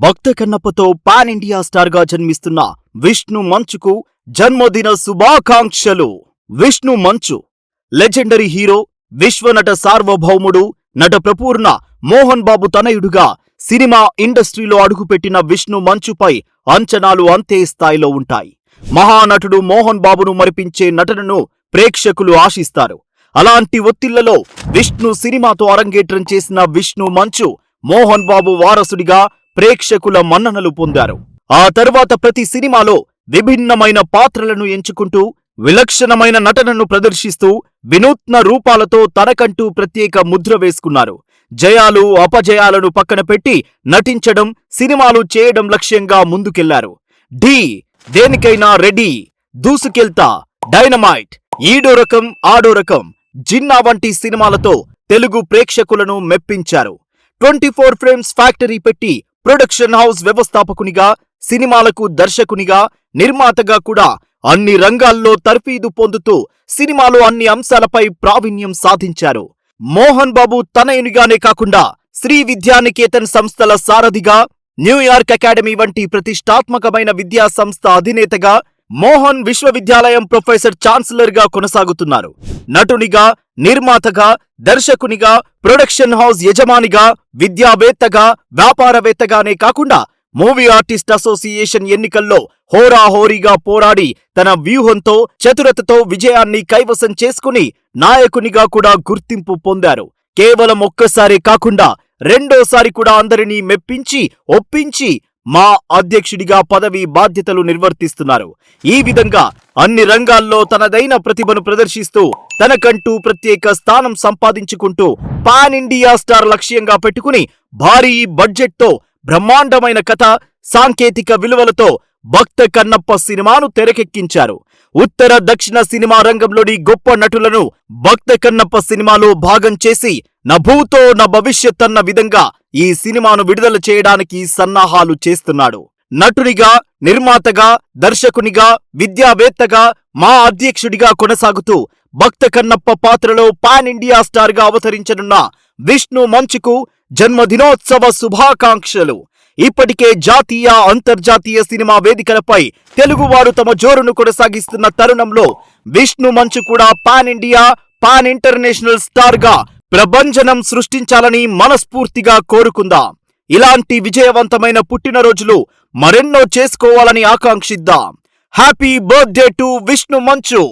భక్త కన్నప్పతో pan India star గా జన్మిస్తున్న విష్ణు మంచుకు జన్మదిన శుభాకాంక్షలు. విష్ణు మంచు లెజెండరీ హీరో, విశ్వనట సార్వభౌముడు, నట ప్రపూర్ణ మోహన్ బాబు తనయుడుగా సినిమా ఇండస్ట్రీలో అడుగుపెట్టిన విష్ణు మంచుపై అంచనాలు అంతే స్థాయిలో ఉంటాయి. మహానటుడు మోహన్ బాబును మరిపించే నటనను ప్రేక్షకులు ఆశిస్తారు. అలాంటి ఒత్తిళ్లలో విష్ణు సినిమాతో అరంగేట్రం చేసిన విష్ణు మంచు మోహన్ బాబు వారసుడిగా ప్రేక్షకుల మన్ననలు పొందారు. ఆ తర్వాత ప్రతి సినిమాలో విభిన్నమైన పాత్రలను ఎంచుకుంటూ విలక్షణమైన నటనను ప్రదర్శిస్తూ వినూత్న రూపాలతో తనకంటూ ప్రత్యేక ముద్ర వేసుకున్నారు. జయాలు అపజయాలను పక్కన పెట్టి నటించడం, సినిమాలు చేయడం లక్ష్యంగా ముందుకెళ్లారు. ఢీ, దేనికైనా రెడీ, దూసుకెళ్తా, డైనమైట్, ఈడో రకం ఆడో రకం, జిన్నా వంటి సినిమాలతో తెలుగు ప్రేక్షకులను మెప్పించారు. 24 ఫ్రేమ్స్ ఫ్యాక్టరీ పెట్టి ప్రొడక్షన్ హౌస్ వ్యవస్థాపకునిగా, సినిమాలకు దర్శకునిగా, నిర్మాతగా కూడా అన్ని రంగాల్లో తర్ఫీదు పొందుతూ సినిమాలో అన్ని అంశాలపై ప్రావీణ్యం సాధించారు. మోహన్ బాబు తనయునిగానే కాకుండా శ్రీ విద్యానికేతన్ సంస్థల సారథిగా, న్యూయార్క్ అకాడమీ వంటి ప్రతిష్టాత్మకమైన విద్యా సంస్థ అధినేతగా, మోహన్ విశ్వవిద్యాలయం ప్రొఫెసర్ ఛాన్సలర్ గా కొనసాగుతున్నారు. నటునిగా, నిర్మాతగా, దర్శకునిగా, ప్రొడక్షన్ హౌస్ యజమానిగా, విద్యావేత్తగా, వ్యాపారవేత్తగానే కాకుండా మూవీ ఆర్టిస్ట్ అసోసియేషన్ ఎన్నికల్లో హోరాహోరీగా పోరాడి తన వ్యూహంతో, చతురతతో విజయాన్ని కైవసం చేసుకుని నాయకునిగా కూడా గుర్తింపు పొందారు. కేవలం ఒక్కసారే కాకుండా రెండోసారి కూడా అందరినీ మెప్పించి, ఒప్పించి మా అధ్యక్షుడిగా పదవి బాధ్యతలు నిర్వర్తిస్తున్నారు. ఈ విధంగా అన్ని రంగాల్లో తనదైన ప్రతిభను ప్రదర్శిస్తూ తనకంటూ ప్రత్యేక స్థానం సంపాదించుకుంటూ పాన్ ఇండియా స్టార్ లక్ష్యంగా పెట్టుకుని భారీ బడ్జెట్తో బ్రహ్మాండమైన కథ, సాంకేతిక విలువలతో భక్త కన్నప్ప సినిమాను తెరకెక్కించారు. ఉత్తర దక్షిణ సినిమా రంగంలోని గొప్ప నటులను భక్త కన్నప్ప సినిమాలో భాగం చేసి నభూతో న భవిష్యత్ అన్న విధంగా ఈ సినిమాను విడుదల చేయడానికి సన్నాహాలు చేస్తున్నాడు. నటునిగా, నిర్మాతగా, దర్శకునిగా, విద్యావేత్తగా, మా అధ్యక్షుడిగా కొనసాగుతూ భక్త కన్నప్ప పాత్రలో పాన్ ఇండియా స్టార్ గా అవతరించనున్న విష్ణు మంచుకు జన్మదినోత్సవ శుభాకాంక్షలు. ఇప్పటికే జాతీయ, అంతర్జాతీయ సినిమా వేదికలపై తెలుగువారు తమ జోరును కొనసాగిస్తున్న తరుణంలో విష్ణు మంచు కూడా pan India, pan international star గా ప్రభంజనం సృష్టించాలని మనస్ఫూర్తిగా కోరుకుందాం. ఇలాంటి విజయవంతమైన పుట్టినరోజులు మరెన్నో చేసుకోవాలని ఆకాంక్షిద్దాం. హ్యాపీ బర్త్డే టు విష్ణు మంచు.